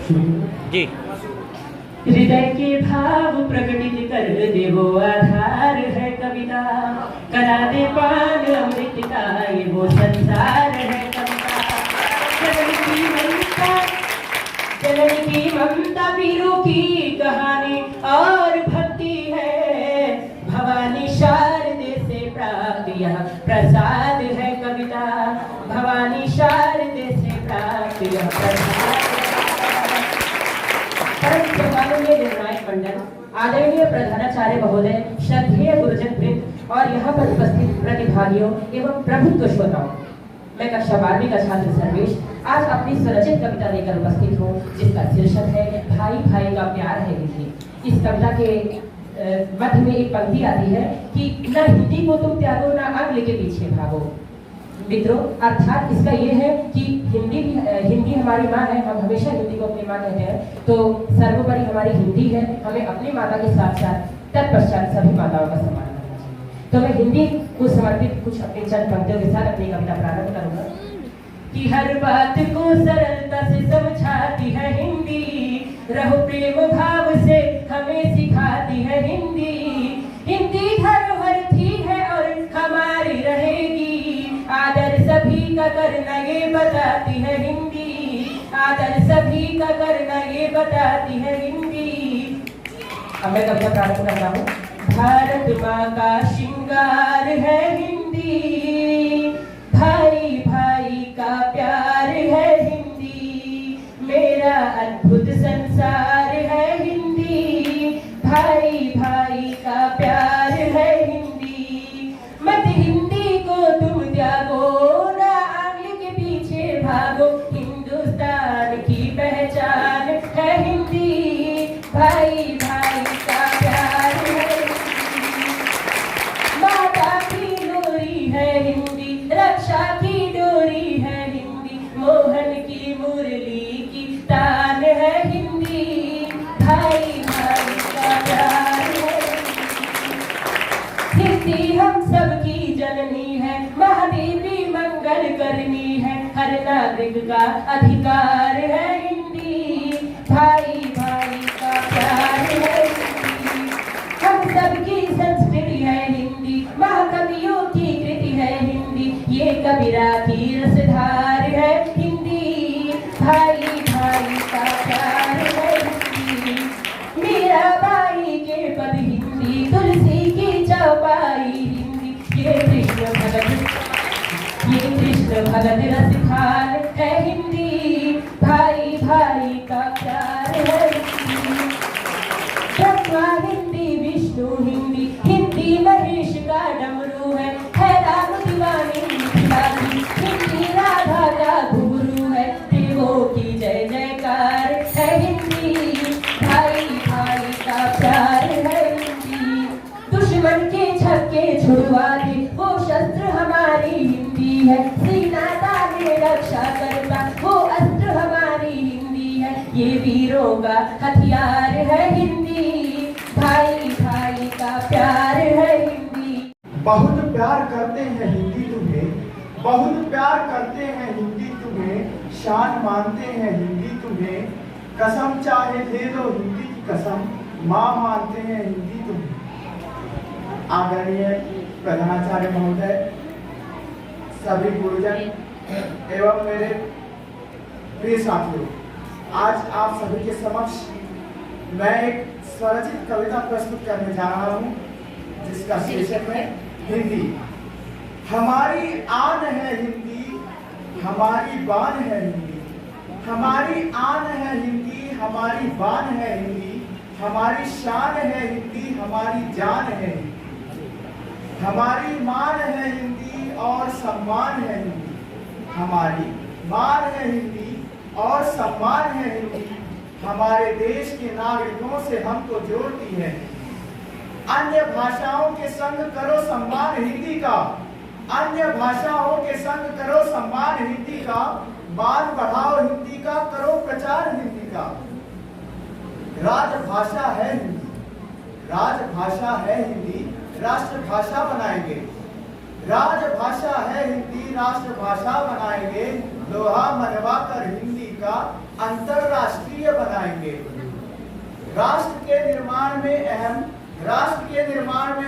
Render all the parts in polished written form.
जी। हृदय के भाव प्रकटित कर दे वो आधार है कविता, करा दे पान अमृत का ये वो संसार है कविता। जननी की ममता वीरों की कहानी और भक्ति है, भवानी शारदे से प्राप्त यह प्रसाद है कविता, भवानी शारदे से प्राप्त यह प्रसाद। निर्णायक मंडल, आदरणीय प्रधानाचार्य महोदय, श्रद्धेय गुरुजन वृंद और यहाँ पर उपस्थित प्रतिभागियों एवं प्रबुद्ध श्रोताओं, मैं कक्षा 12वीं का छात्र सर्वेश आज अपनी स्वरचित कविता लेकर उपस्थित हूँ, जिसका शीर्षक है भाई भाई का प्यार है हिंदी। इस कविता के मध्य में एक पंक्ति आती है कि न हिंदी को तुम त्यागो, न अगले के पीछे भागो। मित्रों, अर्थात इसका ये है कि हिंदी हमारी माँ है, हम हमेशा हिंदी को अपनी माँ कहते हैं, तो सर्वोपरि हमारी हिंदी है, हमें अपनी माता के साथ साथ तत्पश्चात सभी माताओं का सम्मान करना चाहिए। तो मैं हिंदी को समर्पित कुछ अपनी चंद पंक्तियों के साथ अपनी कविता प्रारंभ करूंगा कि हर बात को सरलता से समझाती है हिंदी, रहो प्रेम भाव से हमें सिखाती है हिंदी। हिंदी धरोहर थी है और हमारी रहेगी, आदर सभी का करना ये बताती है हिंदी, आदर सभी का करना ये बताती है हिंदी। अब मैं कविता प्रारंभ करता हूँ। भारत माँ का श्रृंगार है हिंदी, भाई भाई का प्यार है हिंदी, मेरा अद्भुत संसार है हिंदी, भाई भाई का प्यार है हिंदी। मत हिंदी को तुम त्यागो, ना आंग्ल के पीछे भागो, हिंदुस्तान की पहचान है हिंदी, भाई भाई का प्यार है हिंदी। माता की डोरी है हिंदी, रक्षा की डोरी है हिंदी, मोहन की मुरली की तान है हिंदी, भाई भाई का प्यार है हिंदी। हम सबकी जननी है, महादेवी मंगल करनी है, हर नागरिक का अधिकार है हिंदी, भाई भाई का प्यार है हिंदी। हम सबकी संस्कृति है हिंदी, महाकवियों की कृति है हिंदी, ये कबीरा की रसधार है हिंदी, भाई भाई का प्यार है हिंदी। मीराबाई के पद हिंदी, तुलसी की चौपाई हिंदी, ये कृष्ण भगत रसखान है हिंदी, भाई भाई का प्यार है हिंदी। ब्रह्मा हिंदी, विष्णु हिंदी, हिंदी महेश का डमरू है राम दीवानी हिंदी, राधा का घुंघरू है, देवों की जय जयकार है हिंदी, भाई भाई का प्यार है हिंदी। दुश्मन के छक्के छुड़वा दे वो शस्त्र हमारी हिंदी है, सीना ताने रक्षा करता वो अस्त्र हमारी हिंदी है, ये वीरों का हथियार है हिंदी, भाई भाई का प्यार है हिंदी। बहुत प्यार करते हैं हिंदी तुम्हें, बहुत प्यार करते हैं हिंदी तुम्हें, शान मानते हैं हिंदी तुम्हें, कसम चाहे दे दो हिंदी की कसम, माँ मानते हैं हिंदी तुम्हें। आदरणीय प्रधानाचार्य महोदय, सभी गुरुजन एवं मेरे प्रिय साथियों, आज आप सभी के समक्ष मैं एक स्वरचित कविता प्रस्तुत करने जा रहा हूँ, जिसका शीर्षक है हिंदी। हमारी आन है हिंदी, हमारी बान है हिंदी, हमारी आन है हिंदी, हमारी बान है हिंदी, हमारी शान है हिंदी, हमारी जान है हिंदी, हमारी मान है हिंदी और सम्मान है हिंदी, हमारी मान है हिंदी और सम्मान है हिंदी, हमारे देश के नागरिकों से हमको जोड़ती है। अन्य भाषाओं के संग करो सम्मान हिंदी का, अन्य भाषाओं के संग करो सम्मान हिंदी का, मान बढ़ाओ हिंदी का, करो प्रचार हिंदी का। राजभाषा है हिंदी, राजभाषा है हिंदी, राष्ट्रभाषा बनाएंगे। राजभाषा है हिंदी, राष्ट्रभाषा बनाएंगे, लोहा मनवा कर हिंदी का अंतरराष्ट्रीय बनाएंगे। राष्ट्र के निर्माण में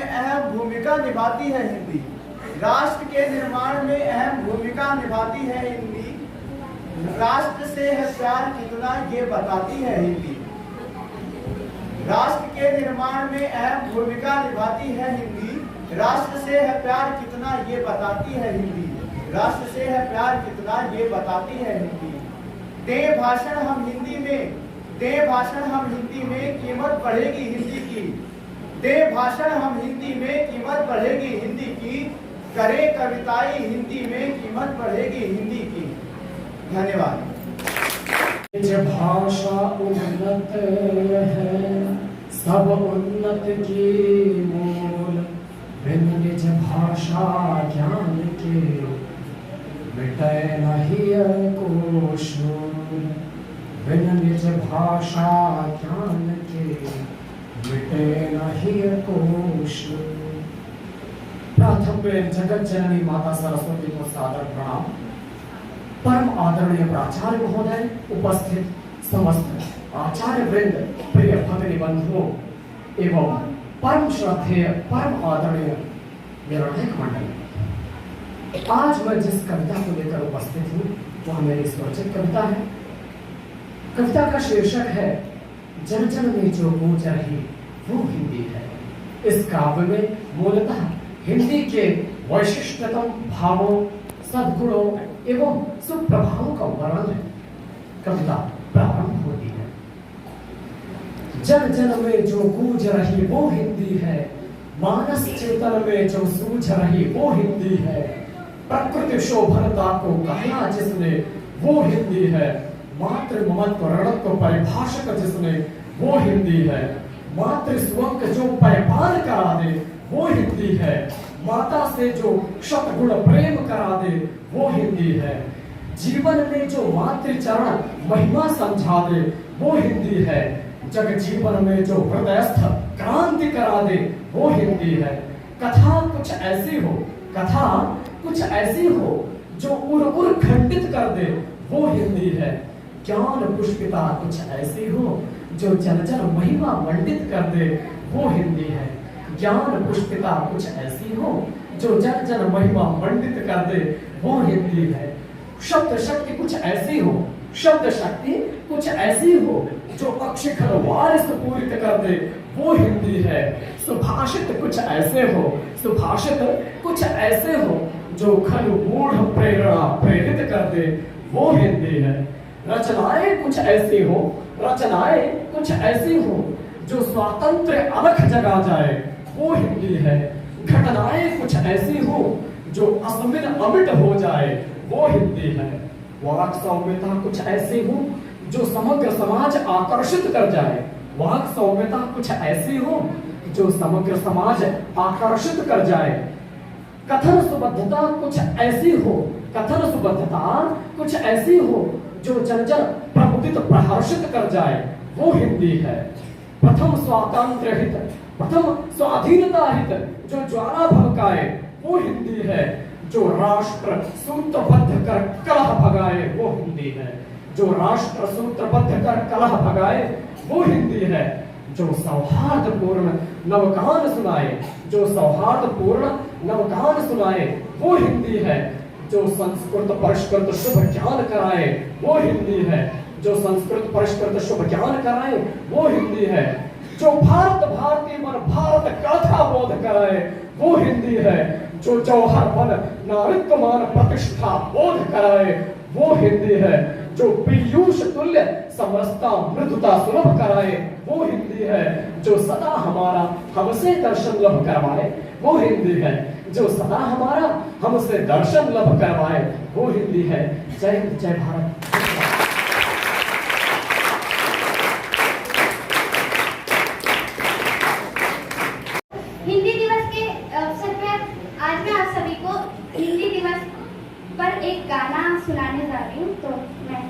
अहम भूमिका निभाती है हिंदी। राष्ट्र के निर्माण में अहम भूमिका निभाती है हिंदी। राष्ट्र से है प्यार कितना ये बताती है हिंदी। राष्ट्र के निर्माण में अहम भूमिका निभाती है हिंदी। राष्ट्र से है प्यार कितना ये बताती है हिंदी। राष्ट्र से है प्यार कितना ये बताती है हिंदी। दे भाषण हम हिंदी में कीमत बढ़ेगी हिंदी की। दे भाषण हम हिंदी में कीमत बढ़ेगी हिंदी की। करे कविताई हिंदी में कीमत बढ़ेगी हिंदी की। धन्यवाद। भाषा उन्नत है सब उन्नत की मूल। बिन निज भाषा ज्ञान के मिटे नहीं को शूल। बिन निज भाषा ज्ञान के मिटे नहीं को शूल। प्रथम में जगत जननी माता सरस्वती को सादर प्रणाम। परम आदरणीय प्राचार्य महोदय, उपस्थित समस्त आचार्य वृंद, प्रिय भगिनी बंधुओं एवं परम श्रद्धेय परम आदरणीय निर्णायक मंडल, आज मैं जिस कविता को लेकर उपस्थित हूँ वह मेरी स्वरचित कविता है। कविता का शीर्षक है जन जन में जो गूंज रही वो हिंदी है। इस काव्य में मूलतः हिंदी के वैशिष्ट्यतम भावों, सद्गुणों एवं सुप्रभावों का वर्णन है। कविता प्रारंभ होती है। जन जन में जो गूंज रही वो हिंदी है। मानस चेतन में जो सूझ रही वो हिंदी है। प्रकृति शोभनता को कहना जिसने वो हिंदी है। मातृ ममत्व ऋणत्व परिभाषक जिसने वो हिंदी है। मातृ स्वंक जो पैपान करा दे वो हिंदी है। माता से जो शतगुण प्रेम करा दे वो हिंदी है। जीवन में जो मातृचरण महिमा समझा दे वो हिंदी है। जग जीवन में जो हृदयस्थ क्रांति करा दे वो हिंदी है। कथा कुछ ऐसी हो जो उर खंडित कर दे वो हिंदी है। ज्ञान पुष्पिता कुछ ऐसी हो जो जन जन महिमा मंडित कर दे वो हिंदी है। ज्ञान पुष्पिता कुछ ऐसी हो जो जन जन महिमा मंडित कर दे वो हिंदी है। शब्द शक्ति कुछ ऐसी हो जो अक्षिखर वारिस पूरित कर दे वो हिंदी है। सुभाषित कुछ ऐसे हो जो खलु मूढ़ प्रेरणा प्रेरित कर दे वो हिंदी है। रचनाएं कुछ ऐसी हो जो स्वातंत्र्य अलख जगा जाए वो हिंदी है। घटनाएं कुछ ऐसी हो जो असमित अमिट हो जाए वो हिंदी है। वाक सौम्यता कुछ ऐसी हो जो समग्र समाज आकर्षित कर जाए। वाक सौम्यता कुछ ऐसी हो जो समग्र समाज आकर्षित कर जाए। कथन सुबद्धता कुछ ऐसी हो जो जन जन प्रमुदित प्रहर्षित कर जाए वो हिंदी है। प्रथम स्वाधीनता हित जो ज्वाला भड़काए वो हिंदी है। जो राष्ट्र सूत्रबद्ध कर कलह भगाए वो हिंदी है। जो राष्ट्र सूत्रबद्ध कर कलह भगाए वो हिंदी है। जो सौहार्दपूर्ण नवगान सुनाए वो हिंदी है। जो संस्कृत परिष्कृत शुभ ज्ञान कराए वो हिंदी है। जो संस्कृत परिष्कृत शुभ ज्ञान कराए वो हिंदी है। जो भारत भारती मन भारत कथा बोध कराए वो हिंदी है। जो जौहर मन नारित्व मान प्रतिष्ठा बोध कराए वो हिंदी है। जो पीयूष तुल्य समरसता मृदुता सुलभ कराए वो हिंदी है। जो सदा हमारा हमसे दर्शन लभ करवाए वो हिंदी है। जो सदा हमारा हमसे दर्शन लभ करवाए वो हिंदी है। जय हिंद, जय भारत। हिंदी दिवस के अवसर पर आज मैं आप सभी को हिंदी दिवस पर एक गाना सुनाने जा रही हूँ, तो मैं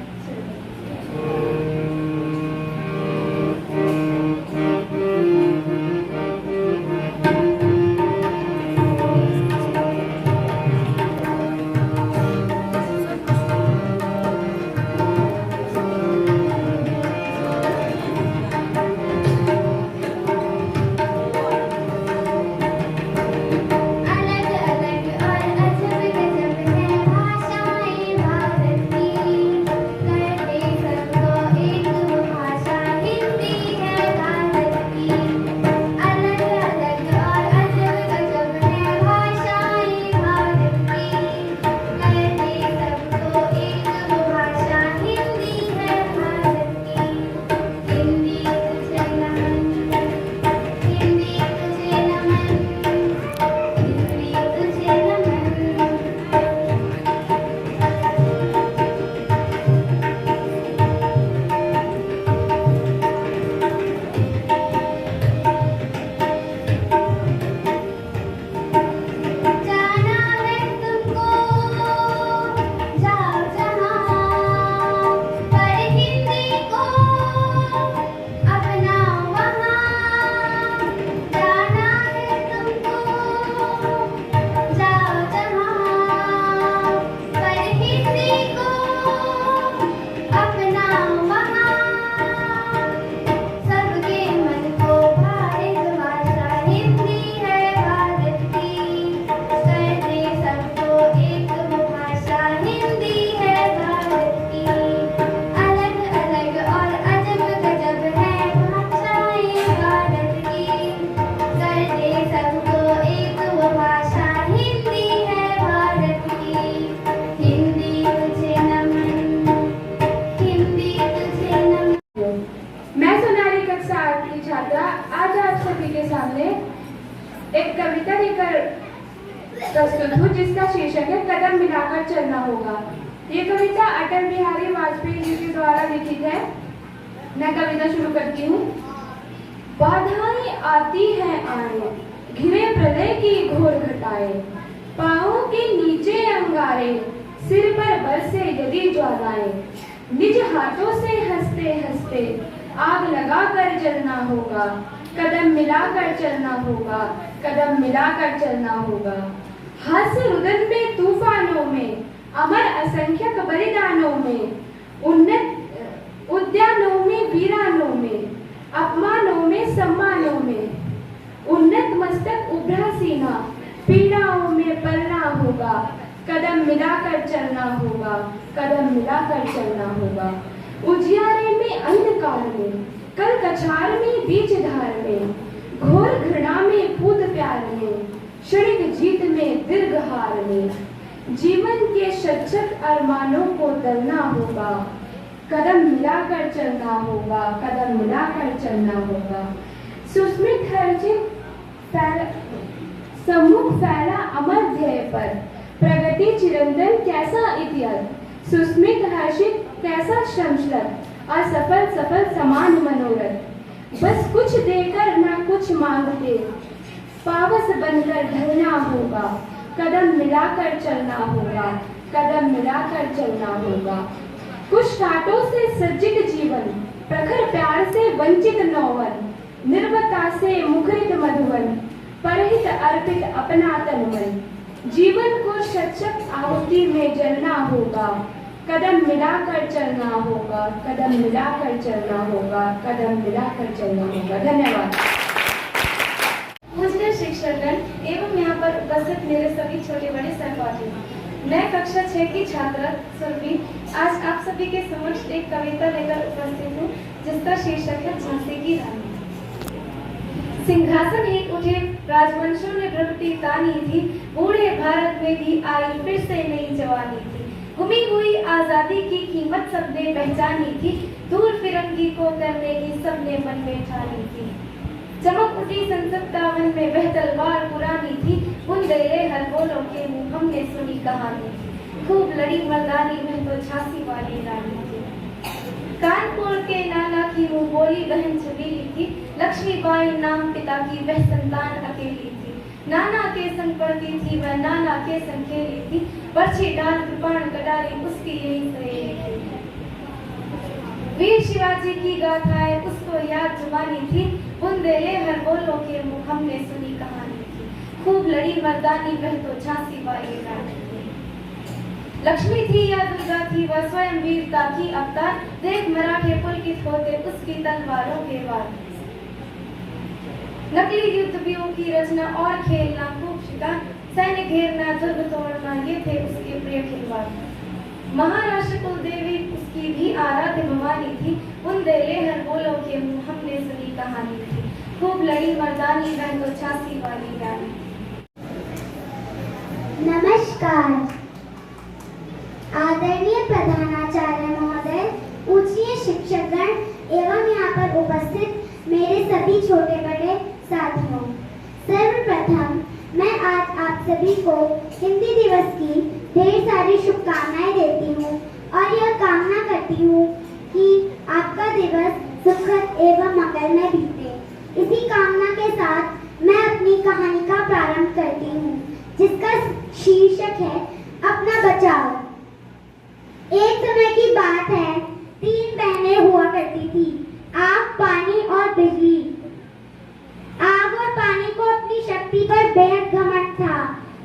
ये कविता अटल बिहारी वाजपेयी जी के द्वारा लिखित है। मैं कविता शुरू करती हूँ। बाधाएं आती हैं आए, घिरे प्रलय की घोर घटाए, पाँवों के नीचे अंगारे, सिर पर बरसे यदि ज्वालाएं, निज हाथों से हंसते हंसते आग लगा कर जलना होगा, कदम मिलाकर चलना होगा, कदम मिलाकर चलना होगा। हास्य रुदन में तूफानों में, अमर असंख्यक बलिदानों में, उन्नत उद्यानों में वीरानों में, अपमानों में सम्मानों में, उन्नत मस्तक उभरा सीना, पीड़ाओं में पलना होगा, कदम मिलाकर चलना होगा, कदम मिलाकर चलना होगा। उजियारे में अंधकार में, कल कछार में बीच धार में, घोर घृणा में पूत प्यार में, क्षणिक जीत में दीर्घ हार में, जीवन के शतशत अरमानों को तलना होगा, कदम मिलाकर चलना होगा, कदम मिलाकर चलना होगा। सुस्मित हर्षित सम्मुख फैला अमर ध्येय पर, प्रगति चिरंतन कैसा इतिहास, सुस्मित हर्षित कैसा श्रमशलत, असफल सफल समान मनोरथ, बस कुछ देकर ना कुछ मांगते, पावस बनकर ढलना होगा, कदम मिलाकर चलना होगा, कदम मिलाकर चलना होगा। कुछ कांटों से सज्जित जीवन, प्रखर प्यार से वंचित नौवन, निर्वता से मुखरित मधुवन, परहित अर्पित अपना तन मन, जीवन को शतशत आहुति में जलना होगा, कदम मिलाकर चलना होगा, कदम मिलाकर चलना होगा, कदम मिलाकर चलना होगा। धन्यवाद। पूज्य शिक्षकगण एवं यहाँ पर उपस्थित मेरे सभी छोटे बड़े सहपाठी, मैं कक्षा 6 की छात्रा सुरभि आज आप सभी के समक्ष एक कविता लेकर उपस्थित हूँ, जिसका शीर्षक है झांसी की रानी। सिंहासन ही उठे राजवंशों ने प्रगति तानी थी, बूढ़े भारत में भी आई फिर से नई जवानी थी। गुमी हुई आजादी की कीमत सबने पहचानी थी, दूर फिरंगी को करने की सबने मन में ठानी थी। चमक उठी सन 57 में वह तलवार पुरानी थी, बुंदेले हरबोलों के मुंह हमने सुनी कहानी थी। खूब लड़ी मर्दानी में तो झांसी वाली रानी थी। कानपुर के नाना की मुंह बोली बहन छबीली थी, लक्ष्मीबाई नाम पिता की वह संतान अकेली थी। नाना के संग पढ़ती थी वह, नाना के संग खेली थी, पर्ची डाल कृपाण कटारी उसकी यही सहेली थी। वीर शिवाजी की गाथाएं उसको याद जुबानी थी, बुंदेले हरबोलों के मुंह हमने सुनी कहानी थी। खूब लड़ी मर्दानी वह तो झांसी वाली रानी थी। लक्ष्मी थी या दुर्गा थी वह स्वयं वीरता की अवतार, देख मराठे पुलकित होते उसकी तलवारों के वार। नकली युद्ध व्यूह की रचना और खेलना खूब शिकार, सैन्य घेरना दुर्ग तोड़ना ये थे उसके प्रिय खिलवाड़। महाराष्ट्र कुल देवी उसकी भी आराध्य भवानी थी, बुंदेले हरबोलों के मुंह हमने सुनी कहानी थी। खूब लड़ी मर्दानी वह तो झांसी वाली रानी। नमस्कार। आदरणीय प्रधानाचार्य महोदय, पूज्य शिक्षकगण एवं यहाँ पर उपस्थित मेरे सभी छोटे बड़े साथियों, सर्वप्रथम मैं आज आप सभी को हिंदी दिवस की ढेर सारी शुभकामनाएं देती हूँ और यह कामना करती हूँ कि आपका दिवस सुखद एवं मंगलमय बीते। इसी कामना के साथ मैं अपनी कहानी का प्रारंभ करती हूँ, जिसका शीर्षक है अपना बचाव। एक समय की बात है, 3 बहनें हुआ करती थी, आग, पानी और बिजली। आग और पानी को अपनी शक्ति पर बेहद घमंड था,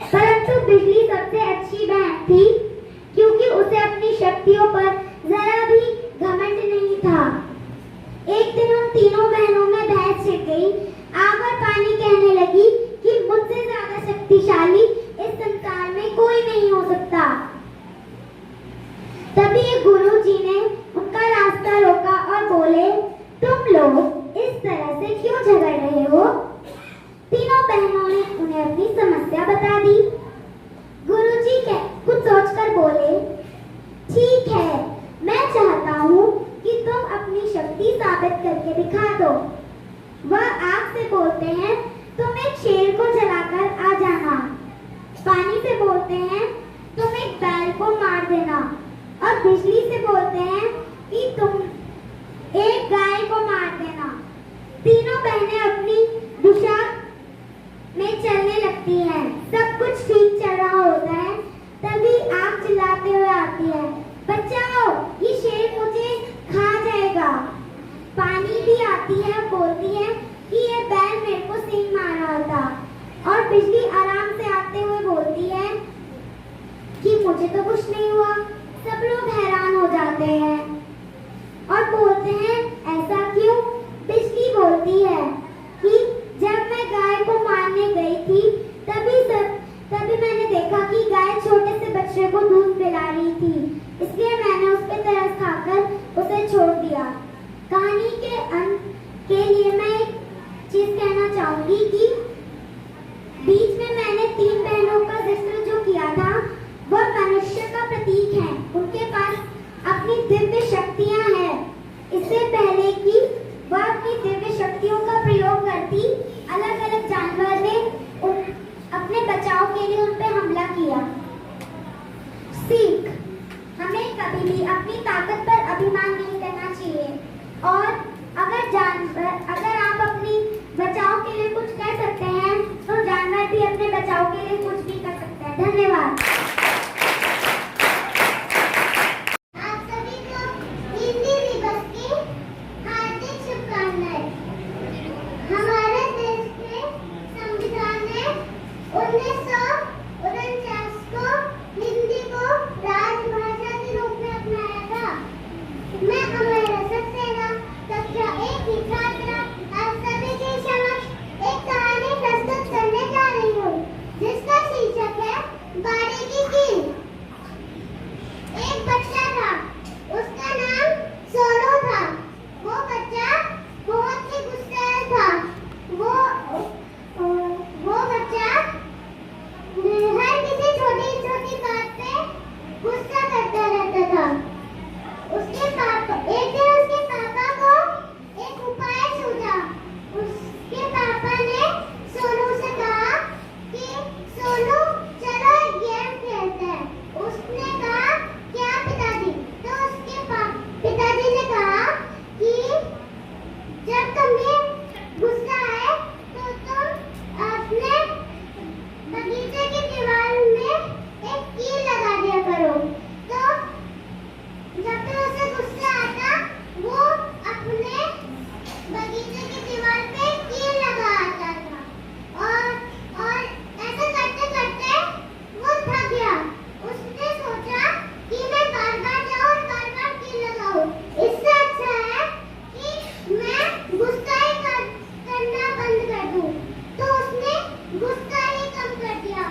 परंतु बिजली सबसे अच्छी बहन थी, क्योंकि उसे अपनी शक्तियों पर जरा भी घमंड नहीं था। एक दिन उन तीनों बहनों में बहस छिड़ गई। आग और पानी कहने लगी कि मुझसे ज्यादा शक्तिशाली इस संसार में कोई नहीं हो सकता। तभी एक गुरुजी ने उनका रास्ता रोका और बोले, तुम लोग इस तरह से क्यों झगड़ रहे हो? तीनों बहनों ने उन्हें अपनी समस्या बता दी। गुरुजी कुछ सोचकर बोले, ठीक है, मैं चाहता हूँ कि तुम अपनी शक्ति साबित करके दिखा दो। वह आग से बोलते हैं, तुम एक शेर को जलाकर आ जाना। पानी से बोलते हैं, तुम एक बैल को मार देना। और बिजली से बोलते हैं कि तुम एक गाय को मार देना। तीनों बहनें अपनी दिशा में चलने लगती हैं। सब कुछ ठीक चल रहा होता है, तभी आग चिल्लाते हुए आती है, बचाओ, ये शेर मुझे खा जाएगा। पानी भी आती है और बोलती है कि ये बैल मेरे को सींग मार रहा था। और बिजली आराम से आते हुए बोलती है कि मुझे तो कुछ नहीं हुआ। सब लोग हैरान हो जाते हैं और बोलते हैं ऐसा क्यों? बिजली बोलती है कि जब मैं गाय को मारने गई थी तभी मैंने देखा कि गाय छोटे से बच्चे को दूध पिला रही थी, इसलिए मैंने उस पर तरस खाकर उसे छोड़ दिया। कहानी के अंत के लिए मैं एक चीज कहना चाहूंगी कि बीच में मैंने 3 बहनों का जिक्र जो किया था वह मनुष्य का प्रतीक है। उनके पास अपनी दिव्य शक्तियां हैं। इससे पहले कि वह अपनी दिव्य शक्तियों का प्रयोग करती, अलग अलग जानवर ने अपने बचाव के लिए उन पर हमला किया। सीख, हमें कभी भी अपनी ताकत पर अभिमान नहीं करना चाहिए और अगर आप अपनी बचाव के लिए कुछ कर सकते हैं तो जानवर भी अपने बचाव के लिए कुछ भी कर सकते हैं। धन्यवाद। आप सभी को हिंदी दिवस की हार्दिक शुभकामनाएं। हमारे देश के संविधान ने 1949 को हिंदी को राजभाषा के रूप में अपनाया था। मैं अमर रसद सेना कक्षा 1 की छात्रा आप सभी के समक्ष एक कहानी प्रस्तुत करने जा रही हूँ, जिसका शीर्षक है बारीकी की। एक बच्चा था, उसका नाम सोनू था। वो बच्चा बहुत ही गुस्सैल था। वो बच्चा हर किसी छोटी छोटी बात पे गुस्सा करता रहता था। एक दिन उसके पापा को एक उपाय सूझा। उसके पापा ने सोनू से कहा कि सोनू चलो एक गेम खेलते हैं। उसने कहा क्या पिताजी? तो उसके पिताजी ने कहा कि जब तुम्हें गुस्सा आए तो तुम अपने बगीचे की दीवार में एक कील लगा दिया करो। तो जब भी उसे गुस्सा आता वो अपने बगीचे की दीवार पे कील लगा आता था और ऐसे करते करते वो थक गया। उसने सोचा कि मैं बार-बार जाऊं और बार-बार कील लगाऊं। इससे अच्छा है कि मैं गुस्सा ही करना बंद कर दूं। तो उसने गुस्सा ही कम कर दिया।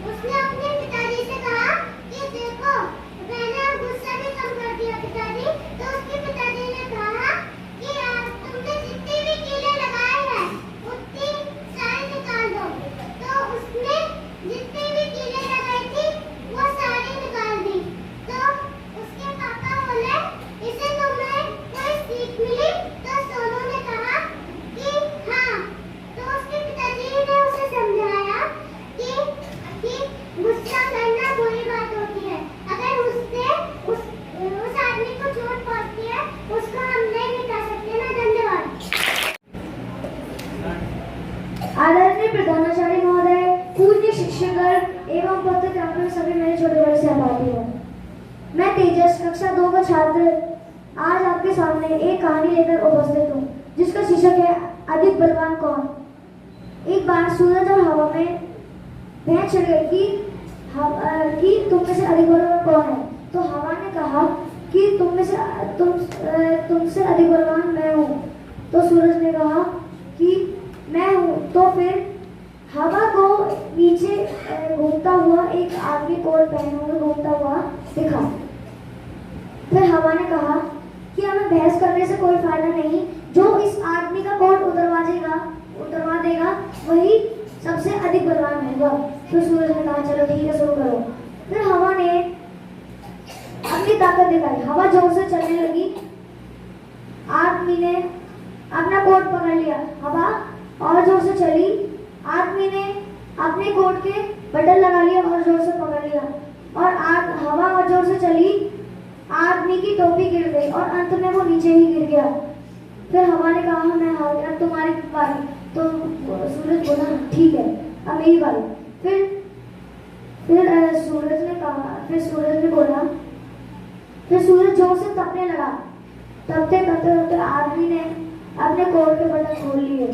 उसने अपने पिताजी से कहा कि देखो मैंने गुस्सा भी कम कर दिया पिताजी। तो उसके पिताजी ने कहा कि तुमने जितनी भी कीलें लगाई हैं उतनी सारी निकाल दो। तो उसने जितनी भी कीलें लगाई थी वो सारी निकाल दी। तो उसके पापा बोले इसे तुम्हें कोई सीख मिली? तो सोनू ने कहा कि हाँ। तो उसके पिताजी ने उसे समझाया कि गुस्सा करना बुरी बात होती है। अगर उस आदमी को चोट पहुंचती है उसको हम नहीं मिटा सकते ना। धन्यवाद। आदरणीय प्रधानाचार्य महोदय, पूज्य शिक्षकगण एवं पत्रकार सभी मेरे छोटे बड़े सहपाठी हो। मैं तेजस कक्षा 2 का छात्र आज आपके सामने एक कहानी लेकर उपस्थित हूँ, जिसका शीर्षक है अधिक बलवान कौन। एक बार सूरज और हवा में बहस छिड़ गई कि तुम में से अधिक बलवान कौन है। तो हवा ने कहा कि तुमसे अधिक बलवान मैं हूँ। तो सूरज ने कहा कि मैं हूँ। तो फिर हवा को नीचे घूमता हुआ एक आदमी कोट पहने हुए घूमता हुआ दिखा। फिर हवा ने कहा कि हमें बहस करने से कोई फायदा नहीं, जो इस आदमी का कोट उतरवा देगा वही सबसे अधिक बलवान होगा। फिर सूरज ने कहा चलो ठीक है शुरू करो। फिर हवा ने अपनी ताकत दिखाई। हवा जोर से चलने लगी। आदमी ने अपना कोट पकड़ लिया। हवा और जोर से चली। आदमी ने अपने कोट के बटन लगा लिया और जोर से पकड़ लिया। और हवा और जोर से चली। आदमी की टोपी गिर गई और अंत में वो नीचे ही गिर गया। फिर हवा ने कहा मैं हार गया, तुम्हारी बारी। तो सूरज बोला ठीक है अब मेरी बारी। फिर सूरज ने बोला, फिर सूरज जोर से तपने लगा। तपते आदमी ने अपने कोट के बटन खोल लिए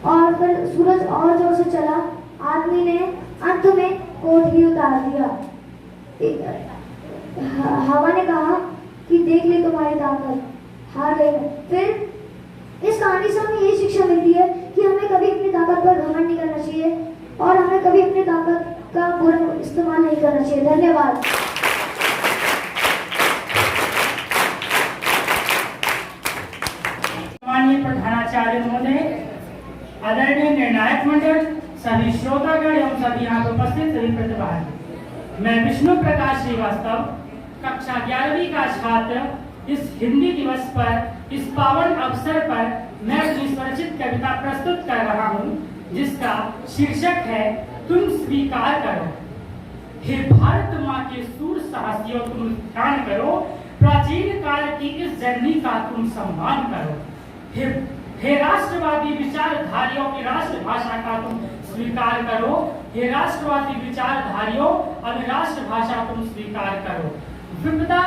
और फिर सूरज और जोर से चला। आदमी ने अंत में कोट ही उतार दिया। हवा ने कहा कि देख ले तुम्हारी ताकत, हार गई मैं। फिर इस कहानी से हमें ये शिक्षा मिलती है कि हमें कभी अपनी ताकत पर घमंड नहीं करना चाहिए और हमें कभी अपनी ताकत का बुरा इस्तेमाल नहीं करना चाहिए। धन्यवाद। माननीय प्रधानाचार्य महोदय, आदरणीय निर्णायक मंडल, सभी श्रोतागण एवं सभी यहाँ पर उपस्थित सभी प्रतिभागी, मैं विष्णु प्रकाश श्रीवास्तव कक्षा 11वीं का छात्र इस हिंदी दिवस पर, इस पावन अवसर पर मैं अपनी स्वरचित कविता प्रस्तुत कर रहा हूँ, जिसका शीर्षक है तुम स्वीकार करो। हे भारत माँ के सूर साहसियों, तुम ध्यान करो, प्राचीन काल की इस जननी का तुम सम्मान करो। हे राष्ट्रवादी विचारधारियों की राष्ट्रभाषा का तुम स्वीकार करो। हे राष्ट्रवादी विचारधारियों अब राष्ट्रभाषा तुम स्वीकार करो। विपदा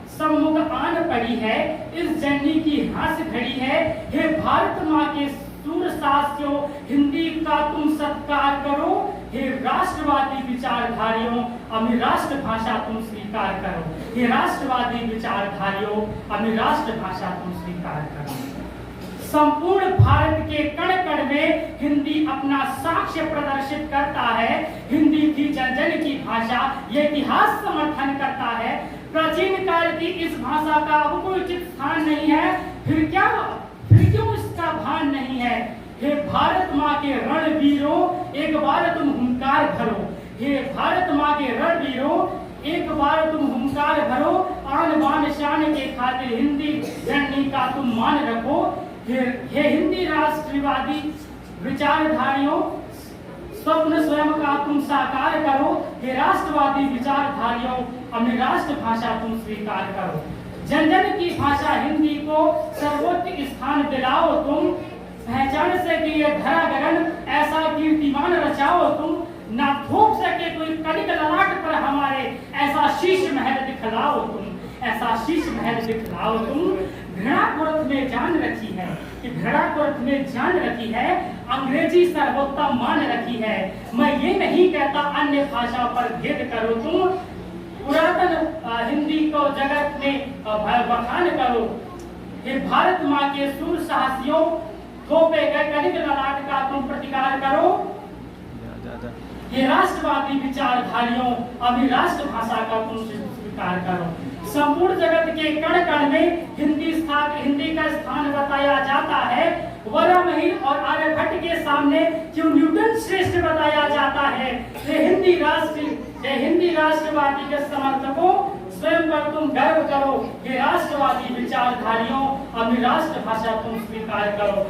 सम्मुख आन पड़ी है, इस जननी की हास्य घड़ी है। हे भारत माँ के सूर साहसियों, हिंदी का तुम सत्कार करो। हे राष्ट्रवादी विचारधारियों अपनी राष्ट्रभाषा तुम स्वीकार करो। हे राष्ट्रवादी विचारधारियों अपनी राष्ट्रभाषा तुम स्वीकार करो। संपूर्ण भारत के कण कण में हिंदी अपना साक्ष्य प्रदर्शित करता है। हिंदी की जन जन की भाषा, ये इतिहास समर्थन करता है। प्राचीन काल की इस भाषा का अब कोई उचित स्थान नहीं है, फिर क्यों इसका भान नहीं है। हे भारत माँ के रणवीरों, एक बार तुम हुंकार भरो। हे भारत माँ के रणवीरों, एक बार तुम हुंकार भरो। आन बान शान के खातिर हिंदी जननी का तुम मान रखो। हे हिंदी राष्ट्रवादी विचारधारियों, स्वप्न स्वयं का तुम साकार करो। हे राष्ट्रवादी विचारधारियों अपनी राष्ट्रभाषा तुम स्वीकार करो। जन जन की भाषा हिंदी को सर्वोच्च स्थान दिलाओ तुम। पहचान सके ये धरा गगन, ऐसा कीर्तिमान रचाओ तुम। ना थोप सके कोई कलिक ललाट पर हमारे, ऐसा शीश महल दिखलाओ तुम। ऐसा शीश महल दिखलाओ तुम। घृणा कुर्त में जान रखी है, कि घृणा कुर्त में जान रखी है, अंग्रेजी सर्वोत्तम मान रखी है। मैं ये नहीं कहता अन्य भाषा पर भेद करो तुम। पुरातन हिंदी को जगत में बखान करो। हे भारत माँ के सूर साहसियों, थोपे गए कलिक ललाट का तुम प्रतिकार करो। ये राष्ट्रवादी विचारधारियों अभी राष्ट्रभाषा का तुम स्वीकार करो। संपूर्ण जगत के कण कण में हिंदी का स्थान बताया जाता है। वराहमिहिर और आर्यभट्ट के सामने क्यों न्यूटन श्रेष्ठ बताया जाता है। ये हिंदी राष्ट्रवादी के समर्थकों, स्वयं पर तुम गर्व करो। ये राष्ट्रवादी विचारधारियों अपनी राष्ट्रभाषा तुम स्वीकार करो।